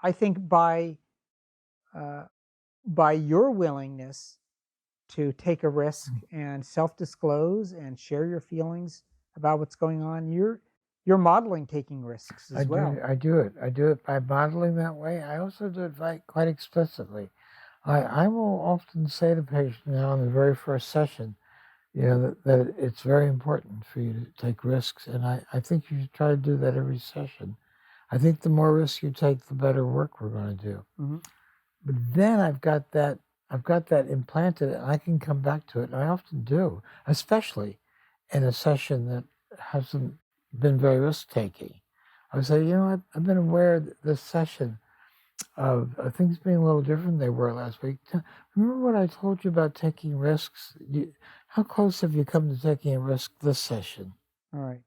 I think uh, by your willingness to take a risk Mm. and self-disclose and share your feelings about what's going on, you're modeling taking risks as well. I do it by modeling that way. I also do it quite explicitly. I will often say to patients now in the very first session, that it's very important for you to take risks. And I think you should try to do that every session. I think the more risks you take, the better work we're going to do. Mhm. But then I've got that implanted and I can come back to it. And I often do, especially in a session that hasn't been very risk taking. I would say, I've been aware that this session of things being a little different than they were last week. Remember what I told you about taking risks? How close have you come to taking a risk this session? All right.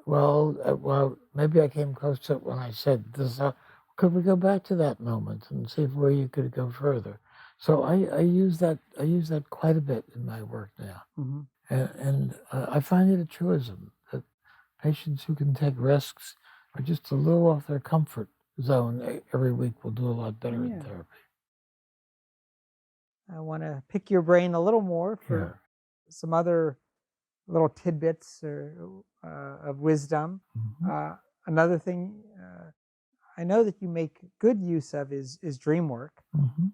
Well, maybe I came close to it when I said this. Could we go back to that moment and see if where you could go further? So I use that. I use that quite a bit in my work now, Mhm. and I find it a truism that patients who can take risks are just a little off their comfort zone every week will do a lot better in Yeah. therapy. I wanna pick your brain a little more Yeah. for some other little tidbits of wisdom. Hmm. Uh, Another thing I know that you make good use of is dream work. Hmm.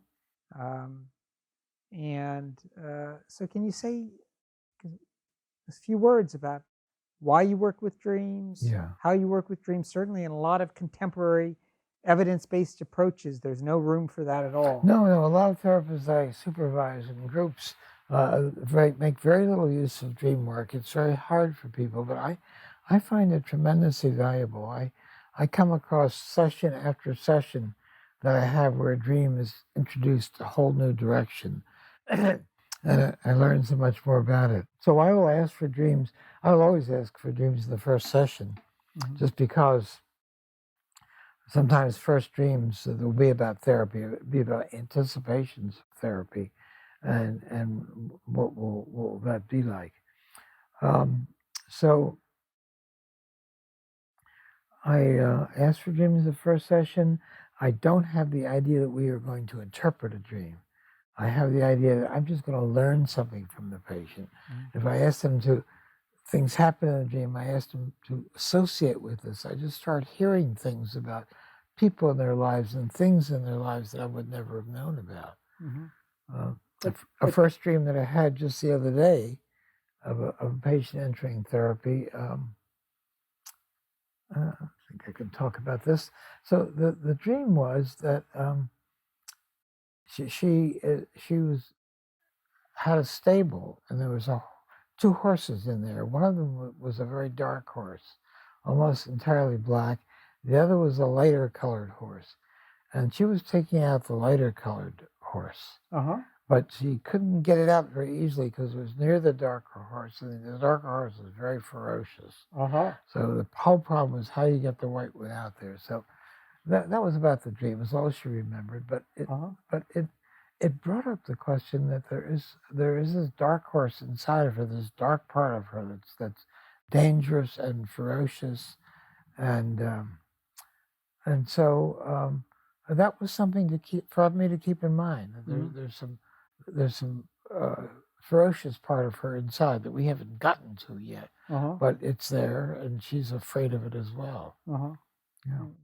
Um, and so, can you say a few words about why you work with dreams, Yeah. how you work with dreams? Certainly, in a lot of contemporary evidence based approaches, there's no room for that at all. No. A lot of therapists I supervise in groups make very little use of dream work. It's very hard for people, but I find it tremendously valuable. I come across session after session that I have where a dream is introduced a whole new direction. And I learn so much more about it. So I will ask for dreams. I will always ask for dreams in the first session, Mhm. just because sometimes first dreams will be about therapy, it'll be about anticipations of therapy, and what will that be like? Um, so I asked for dreams the first session. I don't have the idea that we are going to interpret a dream. I have the idea that I'm just going to learn something from the patient. Mhm. If I ask them to, things happen in a dream, I ask them to associate with this. I just start hearing things about people in their lives and things in their lives that I would never have known about. Mhm. Uh, But a but first dream that I had just the other day of a patient entering therapy. I think I can talk about this. So the dream was that she was had a stable and there was two horses in there. One of them was a very dark horse, almost entirely black. The other was a lighter colored horse, and she was taking out the lighter colored horse. uh-huh. But she couldn't get it out very easily because it was near the darker horse, and the darker horse was very ferocious. Uh-huh. So the whole problem was how you get the white one out there. So that was about the dream. It's all she remembered. Uh-huh. But it brought up the question that there is this dark horse inside of her, this dark part of her that's dangerous and ferocious, and um, and so that was something to keep for me to keep in mind. Mhm. There's some ferocious part of her inside that we haven't gotten to yet, Uh-huh. but it's there, and she's afraid of it as well. Uh-huh. Yeah. Mm.